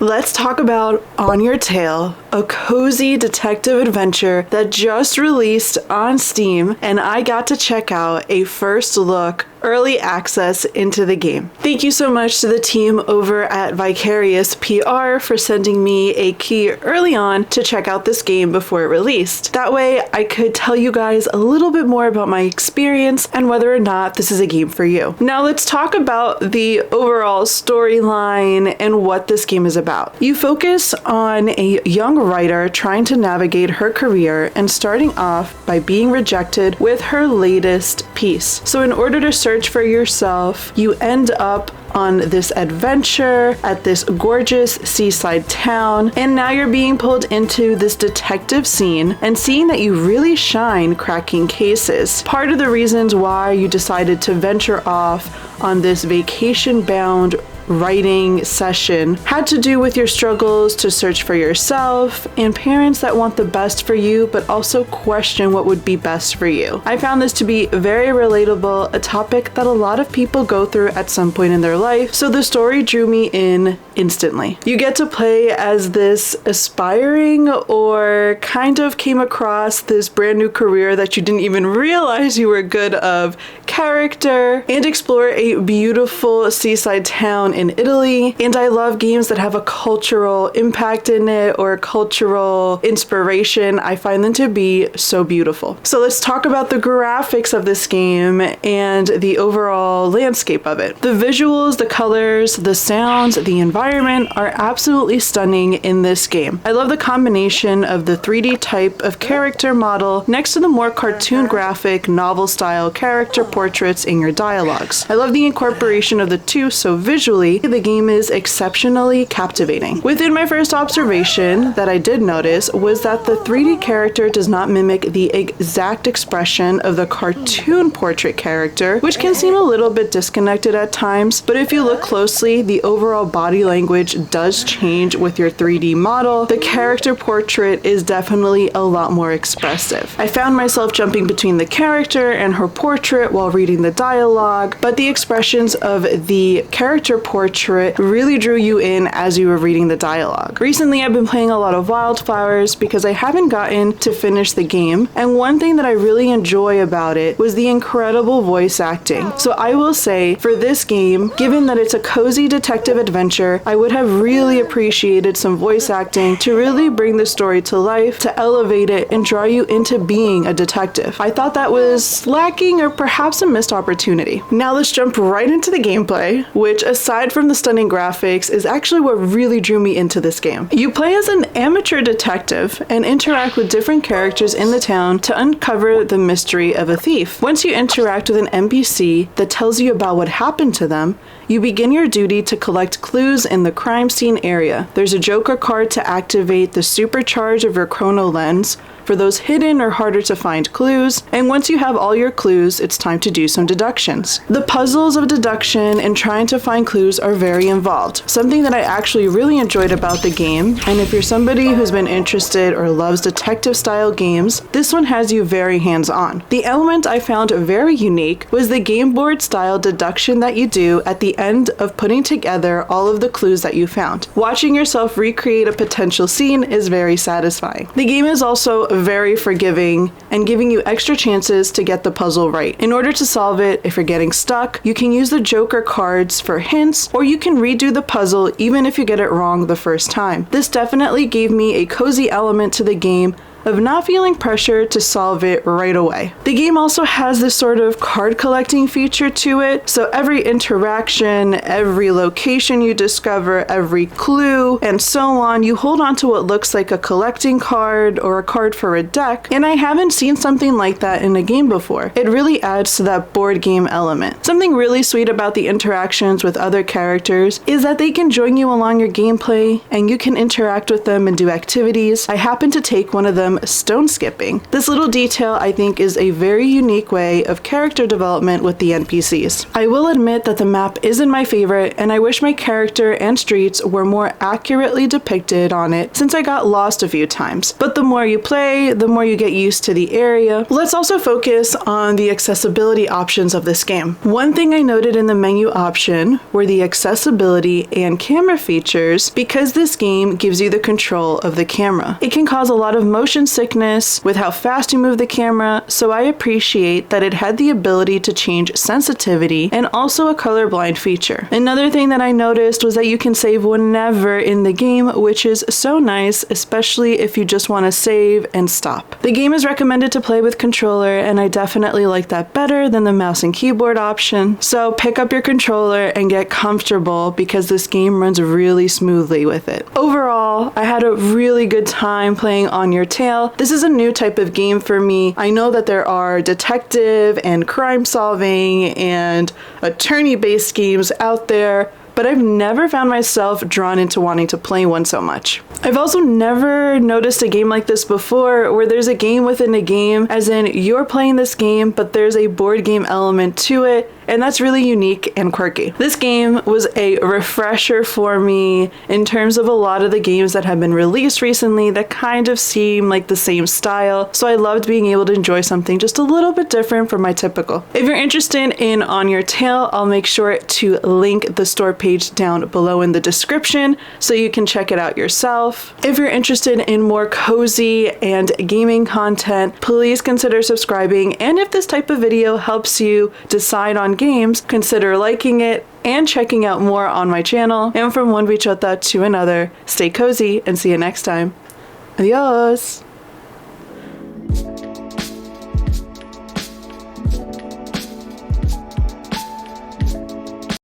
Let's talk about On Your Tail, a cozy detective adventure that just released on Steam, and I got to check out a first look early access into the game. Thank you so much to the team over at Vicarious PR for sending me a key early on to check out this game before it released. That way I could tell you guys a little bit more about my experience and whether or not this is a game for you. Now let's talk about the overall storyline and what this game is about. You focus on a young writer trying to navigate her career and starting off by being rejected with her latest piece. So in order to search for yourself, you end up on this adventure at this gorgeous seaside town, and now you're being pulled into this detective scene and seeing that you really shine cracking cases. Part of the reasons why you decided to venture off on this vacation-bound writing session had to do with your struggles to search for yourself and parents that want the best for you but also question what would be best for you. I found this to be very relatable, a topic that a lot of people go through at some point in their life, so the story drew me in instantly. You get to play as this aspiring or kind of came across this brand new career that you didn't even realize you were good of character and explore a beautiful seaside town in Italy. And I love games that have a cultural impact in it or cultural inspiration. I find them to be so beautiful. So let's talk about the graphics of this game and the overall landscape of it. The visuals, the colors, the sounds, the environment are absolutely stunning in this game. I love the combination of the 3D type of character model next to the more cartoon graphic novel style character portraits in your dialogues. I love the incorporation of the two, so visually the game is exceptionally captivating. Within my first observation that I did notice was that the 3D character does not mimic the exact expression of the cartoon portrait character, which can seem a little bit disconnected at times, but if you look closely, the overall body language does change with your 3D model. The character portrait is definitely a lot more expressive. I found myself jumping between the character and her portrait while reading the dialogue, but the expressions of the character portrait really drew you in as you were reading the dialogue. Recently, I've been playing a lot of Wildflowers because I haven't gotten to finish the game, and one thing that I really enjoy about it was the incredible voice acting. So I will say, for this game, given that it's a cozy detective adventure, I would have really appreciated some voice acting to really bring the story to life, to elevate it, and draw you into being a detective. I thought that was lacking or perhaps a missed opportunity. Now let's jump right into the gameplay, which aside from the stunning graphics is actually what really drew me into this game. You play as an amateur detective and interact with different characters in the town to uncover the mystery of a thief. Once you interact with an NPC that tells you about what happened to them, you begin your duty to collect clues in the crime scene area. There's a Joker card to activate the supercharge of your chrono lens for those hidden or harder to find clues, and once you have all your clues, it's time to do some deductions. The puzzles of deduction and trying to find clues are very involved, something that I actually really enjoyed about the game, and if you're somebody who's been interested or loves detective style games, this one has you very hands-on. The element I found very unique was the game board style deduction that you do at the end of putting together all of the clues that you found. Watching yourself recreate a potential scene is very satisfying. The game is also very forgiving and giving you extra chances to get the puzzle right. In order to solve it, if you're getting stuck, you can use the Joker cards for hints, or you can redo the puzzle even if you get it wrong the first time. This definitely gave me a cozy element to the game of not feeling pressure to solve it right away. The game also has this sort of card collecting feature to it, so every interaction, every location you discover, every clue, and so on, you hold on to what looks like a collecting card or a card for a deck, and I haven't seen something like that in a game before. It really adds to that board game element. Something really sweet about the interactions with other characters is that they can join you along your gameplay, and you can interact with them and do activities. I happened to take one of them game stone skipping. This little detail I think is a very unique way of character development with the NPCs. I will admit that the map isn't my favorite, and I wish my character and streets were more accurately depicted on it since I got lost a few times. But the more you play, the more you get used to the area. Let's also focus on the accessibility options of this game. One thing I noted in the menu option were the accessibility and camera features because this game gives you the control of the camera. It can cause a lot of motion sickness with how fast you move the camera, so I appreciate that it had the ability to change sensitivity and also a colorblind feature. Another thing that I noticed was that you can save whenever in the game, which is so nice, especially if you just want to save and stop. The game is recommended to play with controller, and I definitely like that better than the mouse and keyboard option. So pick up your controller and get comfortable because this game runs really smoothly with it. Overall, I had a really good time playing On Your Tail. This is a new type of game for me. I know that there are detective and crime solving and attorney-based games out there, but I've never found myself drawn into wanting to play one so much. I've also never noticed a game like this before where there's a game within a game, as in you're playing this game, but there's a board game element to it, and that's really unique and quirky. This game was a refresher for me in terms of a lot of the games that have been released recently that kind of seem like the same style, so I loved being able to enjoy something just a little bit different from my typical. If you're interested in On Your Tail, I'll make sure to link the store page down below in the description so you can check it out yourself. If you're interested in more cozy and gaming content, please consider subscribing, and if this type of video helps you decide on games, consider liking it and checking out more on my channel. And from one bichota to another, stay cozy and see you next time. Adios!